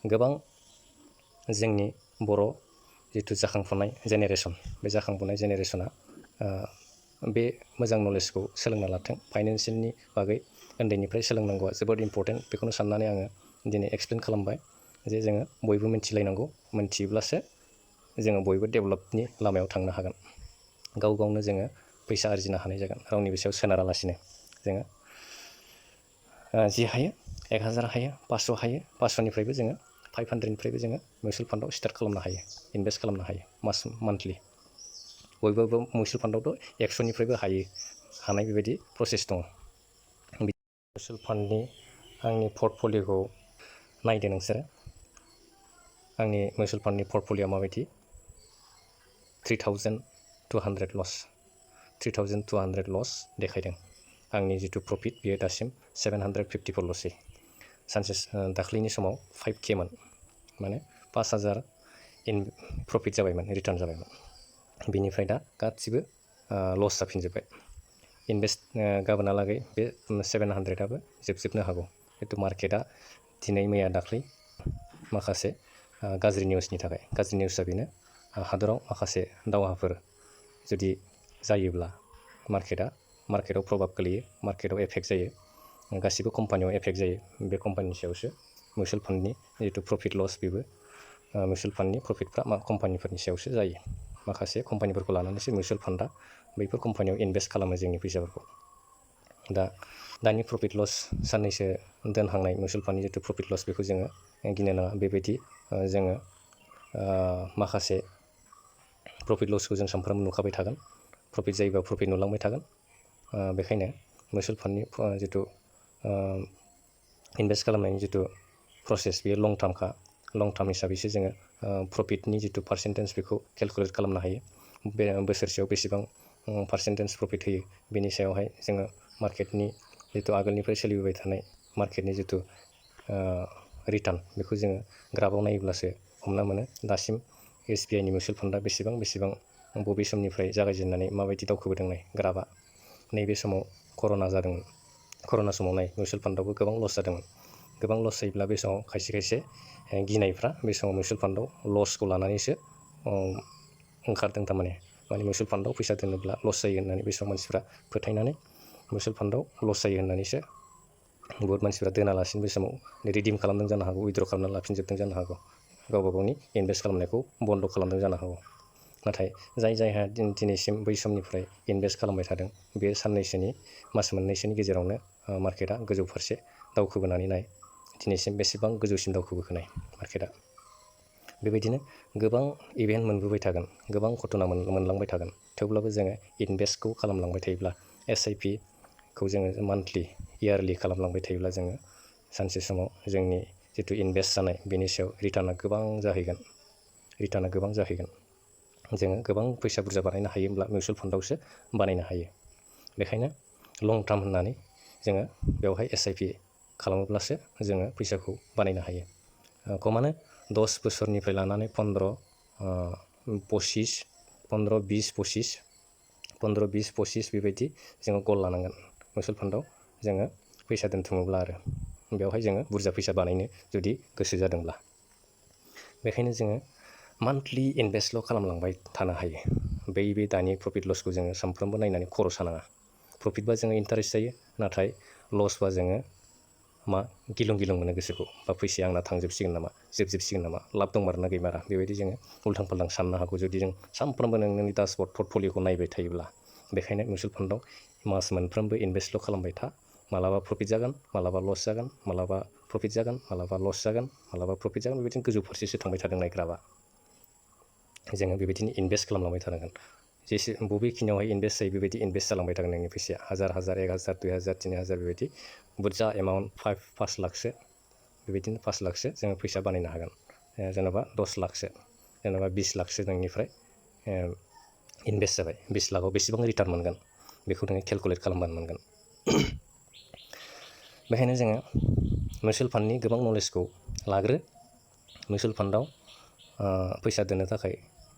गोबां जोंनि बर' जिथु जाखांफुनाय जेनेरेसन, बे जाखांफुनाय जेनेरेसना बे मोजां नलेजखौ सोलोंना लाथों। फाइनान्सियेलनि बागै उन्दैनिफ्राय सोलोंनांगौआ जोबोद इम्परटेन्ट। बेखौनो साननानै आङो दिनै एक्सप्लेन खालामबाय जे जोङो बयबो मिथिलायनांगौ। मिथियोब्लासो जोङो बयबो डेभेलपनि लामायाव थांनो हागोन। गाव गावनो जोङो फैसा आरजिनो हानाय जागोन, रावनिबो सायाव सोनारालासिनो। जोङो जि हायो 1000 हायो, 500 हायो, 500निफ्रायबो जोङो 500निफ्रायबो जोङो मिउचुवेल फान्डआव स्टार्ट खालामनो हायो, इनभेस्ट खालामनो हायो मान्थलि। बयबो मिउचुवेल फान्डआवथ' 100निफ्रायबो हानाय बेबायदि प्रसेस दङ। मिउचुवेल फान्डनि आंनि पर्टफलिय'खौ नायदो नोंसोरो। आंनि मिउचुवेल फान्डनि पर्टफलिय'आ माबायदि? 3200 लस, 3200 लस देखायदों। आंनि जिथु प्रफिट बेयो दासिम 754 लसै। सानसे दाख्लैनि समाव 5K मोन, माने 5000 प्रफिट जाबायमोन, रिटार्न जाबायमोन। बिनिफ्राय दा गासिबो लस जाफिनजोब्बाय। इनभेस्ट गाबोनहालागै बे 700आबो जोबजोबनो हागौ। जितु मार्केटआ दिनै मैया दाख्लै माखासे गाज्रि निउसनि थाखाय। गाज्रि निउसआ बेनो, हादराव माखासे दावहाफोर जुदि जायोब्ला मार्केटआव प्रभाब गोलैयो, मार्केटआव एफेक्ट जायो, गासिबो कम्पानियाव एफेक्ट जायो। बे कम्पानिनि सायावसो मिउचुवेल फान्डनि जितु प्रफिट लस, बेबो मिउचुवेल फान्डनि प्रफिटफ्रा कम्पानिफोरनि सायावसो जायो। माखासे कम्पानिफोरखौ लानानैसो मिउचुवेल फान्डआ बैफोर कम्पानियाव इनभेस्ट खालामो जोंनि फैसाफोरखौ। दानि प्रफिट लस, साननैसो दोनहांनाय मिउचुवेल फान्डनि जितु प्रफिट लस, बेखौ जोङो गिनो नाङा। बेबायदि जोङो माखासे प्रफिट लसखौ जों सानफ्रोमबो नुखाबाय थागोन। प्रफिट जायोबा प्रफिट नुलांबाय थागोन। बेखायनो मिउचुवेल फान्डनि जितु इनभेस्ट खालामनायनि जितु प्रसेस, बेयो लं टार्मखा। लं टार्म हिसाबैसो जोङो प्रफिटनि जितु पार्सेन्टेज, बेखौ केलकुलेट खालामनो हायो। बे बोसोरसेयाव बेसेबां पार्सेन्टेज प्रफिट होयो, बेनि सायावहाय जोङो मार्केटनि जितु आगोलनिफ्राय सोलिबोबाय थानाय मार्केटनि जितु रिटार्न, बेखौ जोङो ग्राफआव नायोब्लासो हमना मोनो। दासिम SBIनि मिउचुवेल फान्डआ बेसेबां बबे समनिफ्राय जागायजेननानै माबायदि दावखोबोदों ग्राफआ। नैबे समाव कर'ना जादोंमोन। कर'ना समाव मिउचुवेल फान्डआवबो गोबां लस जादोंमोन। गोबां लस जायोब्ला बे समाव खायसे गिनायफ्रा बे समाव मिउचुवेल फान्डआव लसखौ लानानैसो ओंखारदों। माने मिउचुवेल फान्डआव फैसा दोनोब्ला लस जायो होननानै बे समाव मानसिफ्रा फोथायनानै मिउचुवेल फान्डआव लस जायो होननानैसो बहुत मानसिफ्रा दोनालासिनो बे समाव रिडिम खालामदों जानो हागौ, उइद्र' खालामनानै लाफिनजोबदों जानो हागौ, गावबा गावनि इनभेस्ट खालामनायखौ बन्द' खालामदों जानो हागौ। नाथाय जायहा दिनैसिम बै समनिफ्राय इनभेस्ट खालामबाय थादों, बे मास मोननैसोनि गेजेरावनो मार्केटआ गोजौ फारसे दावखोबोनानै दिनैसिम बेसेबां गोजौसिन दावखोबोखोनाय मार्केटआ। बेबायदिनो गोबां इभेन्ट मोनबोबाय थागोन, गोबां घटना मोनलांबाय थागोन। थेवब्लाबो जोङो इनभेस्टखौ खालामलांबाय थायोब्ला, SIPखौ जोङो मान्थलि, इयारलि खालामलांबाय थायोब्ला, जोङो सानसे समाव जोंनि जितु इनभेस्ट जानाय, बेनि सायाव रिटार्नआ गोबां जाहैगोन। जोङो गोबां फैसा बुरजा बानायनो हायोब्ला मिउचुवेल फान्डआवसो बानायनो हायो। बेखायनो लं टार्म होननानै जोङो बेवहाय SIP खालामोब्लासो जोङो फैसाखौ बानायनो हायो। खमानो 10 बोसोरनिफ्राय लानानै 15, 20, बेबायदि जोङो गल लानांगोन। मिउचुवेल फान्डआव जोङो फैसा दोनथुमोब्ला आरो बेवहाय जोङो बुरजा फैसा बानायनो जुदि गोसो जादोंब्ला। बेखायनो जोङो मान्थलि इनभेस्टल' खालामलांबाय थानो हायो। बे दानि प्रफिट लसखौ जोङो सानफ्रोमबो नायनानै खर' सानाङा। प्रफिटबा जोङो इन्टारेस्ट जायो, नाथाय लसबा जोङो गिलुं मोनो गोसोखौ, बा फैसाया आंना थांजोबसिगोन नामा, जोबसिगोन नामा, लाब दंमारोना गैमारा, बेबायदि जोङो उल्थां फाल्थां साननो हागौ जुदि जों सानफ्रोमबो नोंनि डासबर्ड पर्टफलिय'खौ नायबाय थायोब्ला। बेखायनो मिउचुवेल फान्डआव मास मोनफ्रोमबो इनभेस्टल' खालामबाय था। मालाबा प्रफिट जागोन, मालाबा लस जागोन, मालाबा प्रफिट जागोन, मालाबा लस जागोन, मालाबा प्रफिट जागोन। बेबायदिनो गोजौ फारसेसो थांबाय थादों ग्राफआ। जोङो बेबायदिनो इनभेस्ट खालामलांबाय थानांगोन। बबेखिनियावहाय इनभेस्ट जायो, बेबायदि इनभेस्ट जालांबाय थागोन नोंनि फैसाया। 1000, 1000, 2000, 3000, बेबायदि बुरजा एमाउन्ट 5 लाखसो, बेबायदिनो 5 लाखसो जोङो फैसा बानायनो हागोन। जेनेबा 10 लाखसो, जेनेबा 20 लाखसो नोंनिफ्राय इनभेस्ट जाबाय। 20 लाखआव बेसेबां रिटार्न मोनगोन, बेखौ नोङो केलकुलेट खालामबानो मोनगोन। बेखायनो जोङो मिउचुवेल फान्डनि गोबां नलेजखौ लाग्रो। मिउचुवेल फान्डआव फैसा दोननो थाखाय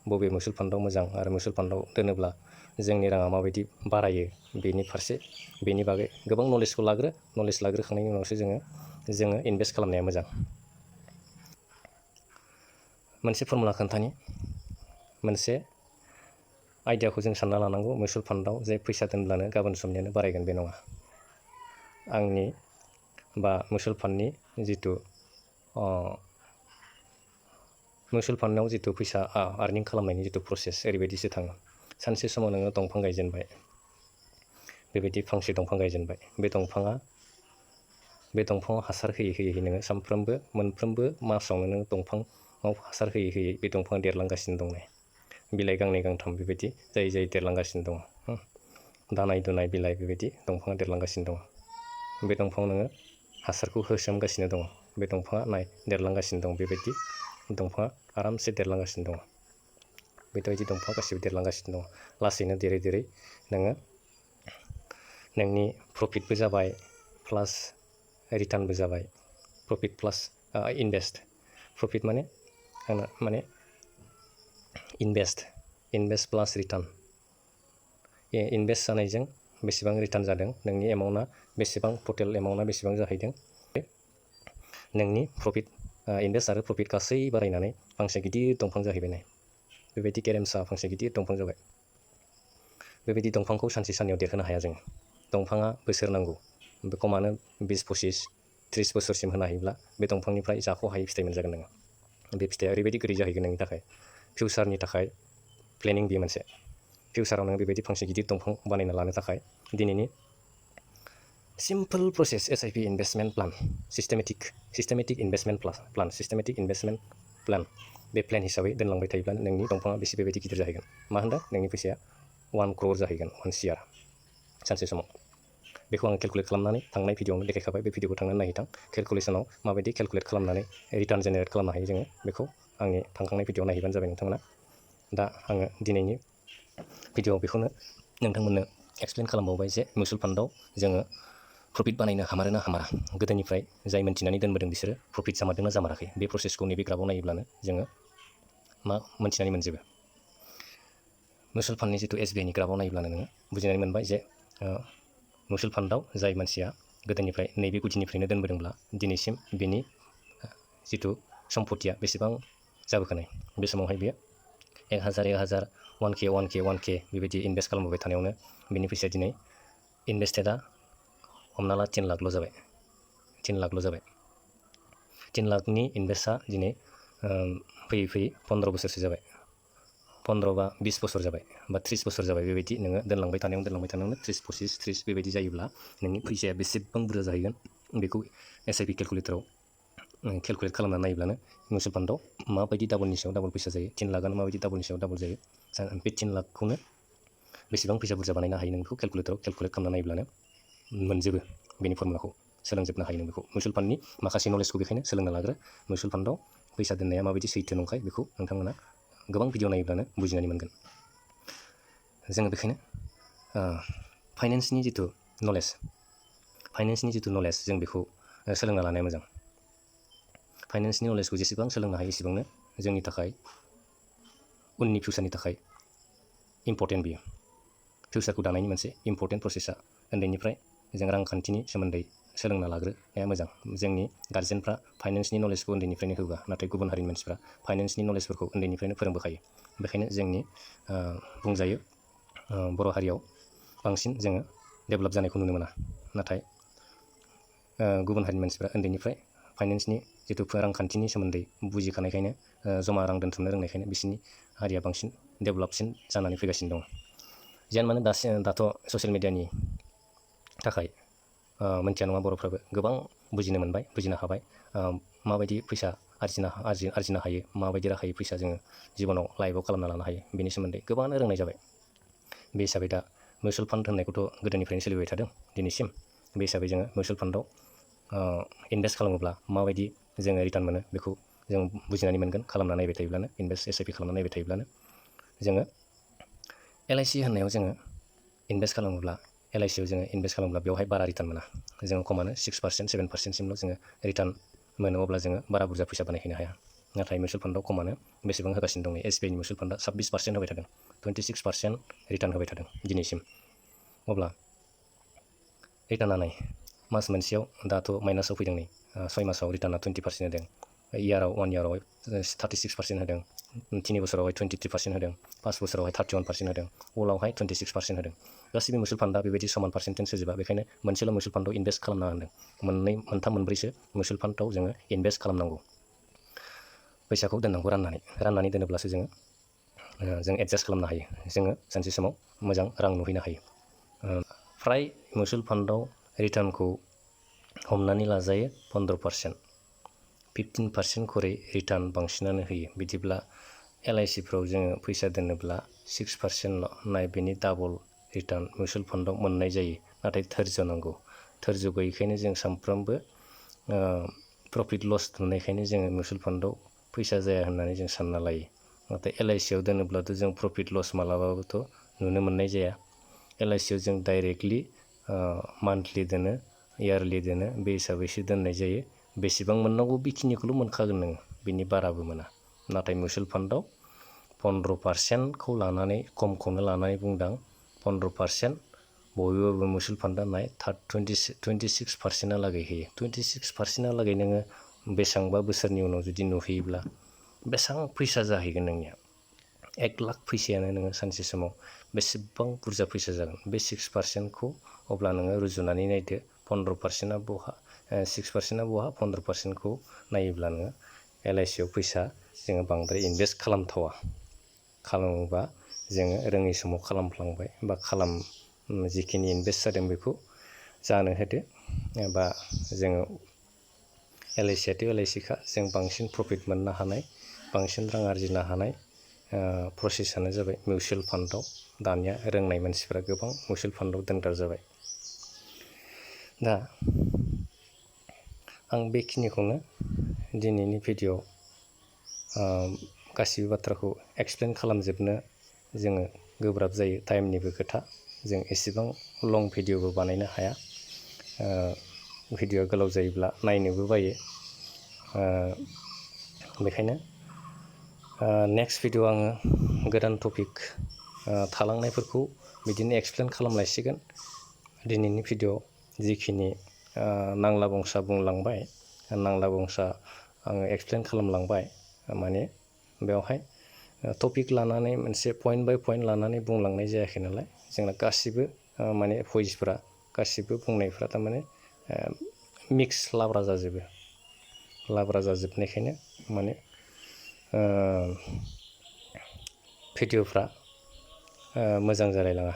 बबे मिउचुवेल फान्डआव मोजां, आरो मिउचुवेल फान्डआव दोनोब्ला जोंनि राङा माबायदि बारायो, बेनि बागै गोबां नलेजखौ लाग्रो। नलेज लाग्रोखांनायनि उनावसो जोङो इनभेस्ट खालामनाया मोजां। मोनसे फर्मुला खोन्थानि मोनसे आइडियाखौ जों सानना लानांगौ मिउचुवेल फान्डआव जे फैसा दोनब्लानो गाबोन समनियानो बारायगोन बे नङा। आंनि बा मिउचुवेल फान्डनि जिथु मिउचुवेल फान्डआव जिथु फैसा आर्निं खालामनायनि जिथु प्रसेस ओरैबायदिसो थाङो। सानसे समाव नोङो दंफां गायजेनबाय, बेबायदि फांसे दंफां गायजेनबाय, बे दंफाङाव हासार होयै नोङो सानफ्रोमबो मोनफ्रोमबो मासावनो नोङो दंफाङाव हासार होयै बे दंफाङा देरलांगासिनो दं। बिलाइ गांनै गांथाम बेबायदि जायै देरलांगासिनो दङ। दानाय दुनाय बिलाइ बेबायदि दंफाङा देरलांगासिनो दङ। बे दंफाङाव नोङो हासारखौ होसोमगासिनो दङ। बे दंफाङा देरलांगासिनो दं। बेबायदि दंफाङा आरामसे देरलांगासिनो दङ। बेबायदि दंफाङा गासिबो देरलांगासिनो दङ। लासैनो देरै देरै नोङो नोंनि प्रफिटबो जाबाय प्लास रिटार्नबो जाबाय। प्रफिट प्लास इनभेस्ट। प्रफिट माने इनभेस्ट प्लास रिटार्न। इनभेस्ट जानायजों बेसेबां रिटार्न जादों, नोंनि एमाउन्टआ बेसेबां, टटेल एमाउन्टआ बेसेबां जाहैदों, नोंनि प्रफिट इनभेस्ट आरो प्रफिट गासै बारायनानै फांसे गिदिर दंफां जाहैबाय। बेबायदि गेरेमसा फांसे गिदिर दंफां जाबाय। बेबायदि दंफांखौ सानसे साननैयाव देरहोनो हाया जोङो। दंफाङा बोसोर नांगौ। बेखौ मानो 20-25-30 बोसोरसिम होनो हायोब्ला बे दंफांनिफ्राय जाख'हायै फिथाइ मोनजागोन नोङो। बे फिथाइया ओरैबायदि गोदै जाहैगोन नोंनि थाखाय। फिउचारनि थाखाय प्लेनिं बेयो मोनसे। फिउचाराव नोङो बेबायदि फांसे गिदिर दंफां बानायना लानो थाखाय दिनैनि simple process SIP investment plan, systematic investment plan, बे प्लेन हिसाबै दोनलांबाय थायोब्ला नोंनि दंफाङा बेबायदि गिदिर जाहैगोन। मा होनदों? नोंनि फैसाया 1 crore जाहैगोन, 1 CR सानसे समाव। बेखौ आं केलकुलेट खालामनानै थांनाय भिडिअआवनो देखायखाबाय। बे भिडिअखौ थांनानै नायहैथां। केलकुलेसनाव माबायदि केलकुलेट खालामनानै रिटार्न जेनेरेट खालामनो हायो जोङो, बेखौ आंनि थांखांनाय भिडिअआव नायहैबानो जाबाय नोंथांमोना। दा आङो दिनैनि भिडिअआव बेखौनो नोंथांमोननो एक्सप्लेन खालामबावबाय जे मिउचुवेल फान्डआव जोङो प्रफिट बानायनो हामारोना हामारा। गोदोनिफ्राय जाय मोन्थिनानै दोनबोदों बिसोरो प्रफिट जामारदोंना जामाराखै, बे प्रसेसखौ नैबे ग्राफआव नायोब्लानो जोङो मोन्थिनानै मोनजोबो। मिउचुवेल फान्डनि जिथु SBIनि ग्राफआव नायोब्लानो नोङो बुजिनानै मोनबाय जे मिउचुवेल फान्डआव जाय मानसिया गोदोनिफ्राय नैबे गुदिनिफ्रायनो दोनबोदोंब्ला दिनैसिम बिनि जिथु सम्पतिया बेसेबां जाबोखानाय। बे समावहाय बियो 1000, 1K बेबायदि इनभेस्ट खालामबोबाय थानायावनो बिनि फैसाया दिनै इनभेस्टेडआ हमना ला 10 लाखल' जाबाय। 10 लाखनि इनभेस्टआ दिनै फैयै 15 बोसोरसो जाबाय। 15 बा 20 बोसोर जाबाय बा 30 बोसोर जाबाय। बेबायदि नोङो दोनलांबाय थानायावनो 30 जायोब्ला नोंनि फैसाया बेसेबां बुरजा जाहैगोन, बेखौ SIP केलकुलेटराव केलकुलेट खालामनानै नायोब्लानो मिउचुवेल फान्डआव माबायदि डाबलनि सायाव डाबल फैसा जायो, 10 लाखआनो माबायदि डाबलनि सायाव डाबल जायो, बे 10 लाखखौनो बेसेबां फैसा बुरजा बानायनो हायो नों बेखौ केलकुलेटराव केलकुलेट खालामनानै नायोब्लानो मोनजोबो। बेनि फर्मुलाखौ सोलोंजोबनो हायो नों बेखौ। मिउचुवेल फान्डनि माखासे नलेजखौ बेखायनो सोलोंना लाग्रो। मिउचुवेल फान्डआव फैसा दोननाया माबायदि सैथो नंखाय बेखौ नोंथांमोना गोबां भिडिअ नायोब्लानो बुजिनानै मोनगोन। जोङो बेखायनो फाइनेन्सनि जिथु नलेज जों बेखौ सोलोंना लानाया मोजां। फाइनेन्सनि नलेजखौ जेसेबां सोलोंनो हायो एसेबांनो जोंनि थाखाय उननि फिउचारनि थाखाय इम्परटेन्ट बियो। फिउचारखौ दानायनि मोनसे इम्परटेन्ट प्रसेसा उन्दैनिफ्राय जों रांखान्थिनि सोमोन्दै सोलोंना लाग्रोनाया मोजां। जोंनि गार्जेनफ्रा फाइनेन्सनि नलेजखौ उन्दैनिफ्रायनो होबा, नाथाय गुबुन हारिनि मानसिफ्रा फाइनेन्सनि नलेजफोरखौ उन्दैनिफ्रायनो फोरोंबोखायो। बेखायनो जोंनि बुंजायो बर' हारियाव बांसिन जोङो डेभेलप जानायखौ नुनो मोना। नाथाय गुबुन हारिनि मानसिफ्रा उन्दैनिफ्राय फाइनेन्सनि जिथु रांखान्थिनि सोमोन्दै बुजिखानायखायनो, जमा रां दोनथुमनो रोंनायखायनो बिसोरनि हारिया बांसिन डेभेलपसिन जानानै फैगासिनो दङ। जियानो मानो दाथ' ससियेल मिडियानि थाखाय मोनथिया नङा बर'फ्राबो गोबां बुजिनो हाबाय। माबायदि फैसा आरजिनो हायो, माबायदि राहायै फैसा जोङो जिबनाव लाइफआव खालामना लानो हायो, बेनि सोमोन्दै गोबाङानो रोंनाय जाबाय। बे हिसाबै दा मिउचुवेल फान्ड होननायखौथ' गोदोनिफ्रायनो सोलिबाय थादों दिनैसिम। बे हिसाबै जोङो मिउचुवेल फान्डआव इनभेस्ट खालामोब्ला माबायदि जोङो रिटार्न मोनो बेखौ जों बुजिनानै मोनगोन। खालामना नायबाय थायोब्लानो, SIP खालामना नायबाय थायोब्लानो जोङो LIC होननायाव जोङो इनभेस्ट खालामोब्ला बेवहाय बारा रिटार्न मोना। जोङो खमानो 6%, 7%सिमल' जोङो रिटार्न मोनो। अब्ला जोङो बारा बुरजा फैसा बानायहैनो हाया। नाथाय मिउचुवेल फान्डआव खमानो बेसेबां होगासिनो दं। SBIनि मिउचुवेल फान्डआ 26% होबाय थादों, 26% रिटार्न होबाय थादों दिनैसिम। अब्ला रिटार्नआ मास मोनसेयाव दाथ' माइनासाव फैदों नै, 6 मासाव रिटार्नआ 20% होदों। 1 इयारावहाय 36% होदों, 3 बोसोरावहाय 23% होदों, 5 बोसोरावहाय 31% होदों, अलावहाय 26% होदों। गासिबो मिउचुवेल फान्डआ बेबायदि समान पार्सेन्टेज होजोबा, बेखायनो मोनसेल' मिउचुवेल फान्डआव इनभेस्ट खालामना होनदों। 2, 3, 4सो मिउचुवेल फान्डआव जोङो इनभेस्ट खालामनांगौ। फैसाखौ दोननांगौ राननानै दोनोब्लासो जों एडजास्ट खालामनो हायो, जोङो सानसे समाव मोजां रां नुहैनो हायो। फ्राय मिउचुवेल फान्डआव रिटार्नखौ हमनानै लाजायो 15%, 15% खरै रिटार्न बांसिनानो होयो। बिदिब्ला LICफ्राव जोङो फैसा दोनोब्ला 6%ल', बेनि डाबल रिटार्न मिउचुवेल फान्डआव मोननाय जायो। नाथाय धैर्य नांगौ। धैर्य गैयैखायनो जों सानफ्रोमबो प्रफिट लस नुनायखायनो जोङो मिउचुवेल फान्डआव फैसा जाया होननानै जों सानना लायो। नाथाय LICआव दोनोब्लाथ' जों प्रफिट लस मालाबाबोथ' नुनो मोननाय जाया। LICआव जों डाइरेक्टलि मान्थलि दोनो, इयारलि दोनो, बे हिसाबैसो दोननाय जायो। बेसेबां मोननांगौ बेखिनिखौल' मोनखागोन नोङो, बिनि बाराबो मोना। नाथाय मिउचुवेल फान्डआव 15%खौ लानानै, खमखौनो लानानै बुंदां, 15%, बबेबा मिउचुवेल फान्डआ 26%लागै होयो। 26%लागै नोङो बेसेबांबा बोसोरनि उनाव जुदि नुहैयोब्ला बेसेबां फैसा जाहैगोन नोंनिया। 1 लाख फैसायानो नोङो सानसे समाव बेसेबां बुरजा फैसा जागोन। बे 6%खौ अब्ला नोङो रुजुनानै नायदो, 15%आ बहा, 6%आ बहा, 15%खौ नायोब्ला नोङो LICआव फैसा जोङो बांद्राय इनभेस्ट खालामथावा। खालामोबा जोङो रोङै समाव खालामफ्लांबाय, बा जिखिनि इनभेस्ट जादों बेखौ जानो होदो, बा जोङो LICआथ' LICखा, जों बांसिन प्रफिट मोननो हानाय, बांसिन रां आरजिनो हानाय प्रसेसआनो जाबाय मिउचुवेल फान्डआव। दानिया रोंनाय मानसिफ्रा गोबां मिउचुवेल फान्डआव दोनग्रा जाबाय। दा आं बेखिनिखौनो दिनैनि भिडिअ'आव गासिबो बाथ्राखौ एक्सप्लेन खालामजोबनो जोङो गोब्राब जायो, टाइमनिबो खोथा। जों एसेबां लं भिडिअ'बो बानायनो हाया। भिडिअ'आ गोलाव जायोब्ला नायनोबो बायो। बेखायनो नेक्स्ट भिडिअ आङो गोदान टपिक थालांनायफोरखौ बिदिनो एक्सप्लेन खालामलायसिगोन। दिनैनि भिडिअ'आव जिखिनि नांला बंसा बुंलांबाय, नांला बंसा आङो एक्सप्लेन खालामलांबाय, माने बेवहाय टपिक लानानै मोनसे पइन्ट बाय पइन्ट लानानै बुंलांनाय जायाखै नालाय, जोंना गासिबो माने भइसफ्रा, गासिबो बुंनायफ्रा थारमाने मिक्स लाब्रा जाजोबनायखायनो माने भिडिअ'फ्रा मोजां जालायलाङा,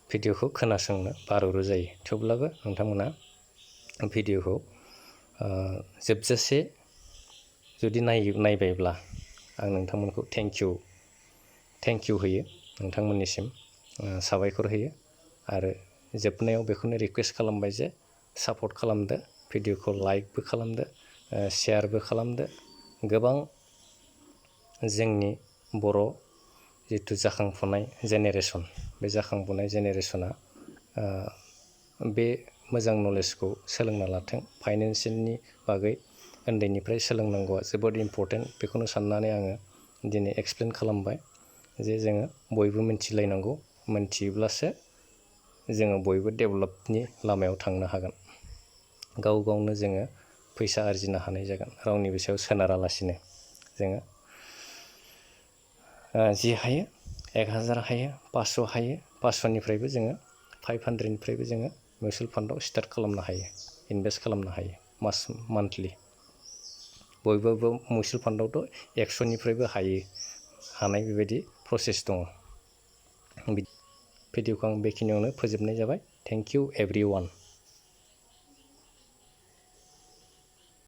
भिडिअ'खौ खोनासंनो बारुरु जायो। थेवब्लाबो नोंथांमोना भिडिअ'खौ जोबजासे जुदि नायबायब्ला आं नोंथांमोनखौ थेंक इउ होयो, नोंथांमोननिसिम साबायखर होयो। आरो जोबनायाव बेखौनो रिकुवेस्ट खालामबाय जे सापर्ट खालामदो, भिडिअ'खौ लाइकबो खालामदो, शेयारबो खालामदो। गोबां जोंनि बर' जिथु जाखांफुनाय जेनेरेसन, बे जाखांफुनाय जेनेरेसना बे मोजां नलेजखौ सोलोंना लाथों। फाइनेन्सियेलनि बागै उन्दैनिफ्राय सोलोंनांगौआ जोबोद इम्परटेन्ट। बेखौनो साननानै आङो दिनै एक्सप्लेन खालामबाय जे जोङो बयबो मिथिलायनांगौ, मिथियोब्लासो जोङो बयबो डेभेलपनि लामायाव थांनो हागोन। गाव गावनो जोङो फैसा आरजिनो हानाय जागोन, रावनिबो सायाव सोनारालासिनो। जोङो जि हायो 1000 हायो, 500 हायो, 500निफ्रायबो जोङो 500निफ्रायबो जोङो मिउचुवेल फान्डआव स्टार्ट खालामनो हायो, इनभेस्ट खालामनो हायो मान्थलि। बयबो मिउचुवेल फान्डआवथ' 100निफ्रायबो हानाय बेबायदि प्रसेस दङ। भिडिअ'खौ आं बेखिनियावनो फोजोबनाय जाबाय। Thank you everyone.